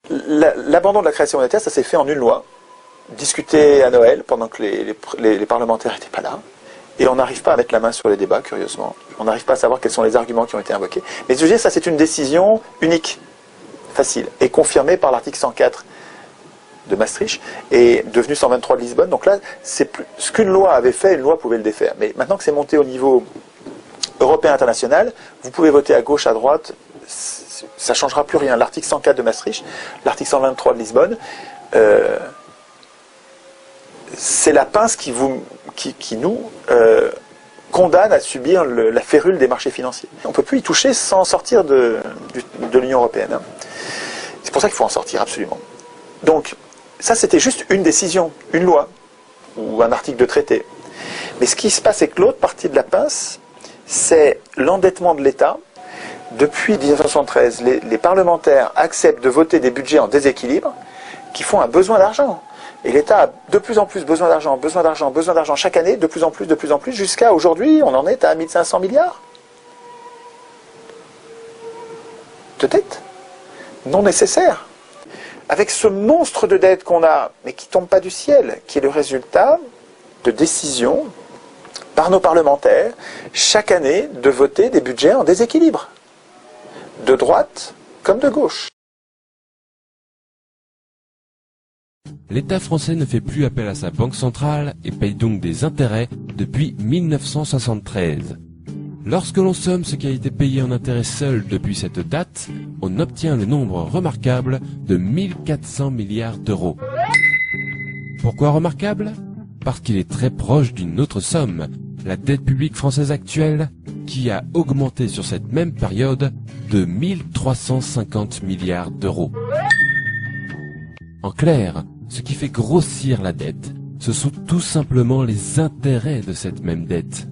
L'abandon de la création monétaire, ça s'est fait en une loi, discuté à Noël pendant que les parlementaires n'étaient pas là. Et on n'arrive pas à mettre la main sur les débats, curieusement. On n'arrive pas à savoir quels sont les arguments qui ont été invoqués. Mais je veux dire, ça c'est une décision unique, facile, et confirmée par l'article 104 de Maastricht, et devenu 123 de Lisbonne. Donc là, c'est plus, ce qu'une loi avait fait, une loi pouvait le défaire. Mais maintenant que c'est monté au niveau européen international, vous pouvez voter à gauche, à droite, ça ne changera plus rien. L'article 104 de Maastricht, l'article 123 de Lisbonne, c'est la pince qui nous condamne à subir la férule des marchés financiers. On ne peut plus y toucher sans sortir de l'Union européenne. Hein. C'est pour ça qu'il faut en sortir absolument. Donc, ça c'était juste une décision, une loi, ou un article de traité. Mais ce qui se passe avec l'autre partie de la pince, c'est l'endettement de l'État. Depuis 1973, les parlementaires acceptent de voter des budgets en déséquilibre qui font un besoin d'argent. Et l'État a de plus en plus besoin d'argent chaque année, de plus en plus, jusqu'à aujourd'hui, on en est à 1500 milliards de dettes non nécessaires. Avec ce monstre de dette qu'on a, mais qui ne tombe pas du ciel, qui est le résultat de décisions par nos parlementaires, chaque année, de voter des budgets en déséquilibre, de droite comme de gauche. L'État français ne fait plus appel à sa banque centrale et paye donc des intérêts depuis 1973. Lorsque l'on somme ce qui a été payé en intérêts seul depuis cette date, on obtient le nombre remarquable de 1400 milliards d'euros. Pourquoi remarquable? Parce qu'il est très proche d'une autre somme, la dette publique française actuelle, qui a augmenté sur cette même période de 1350 milliards d'euros. En clair, ce qui fait grossir la dette, ce sont tout simplement les intérêts de cette même dette.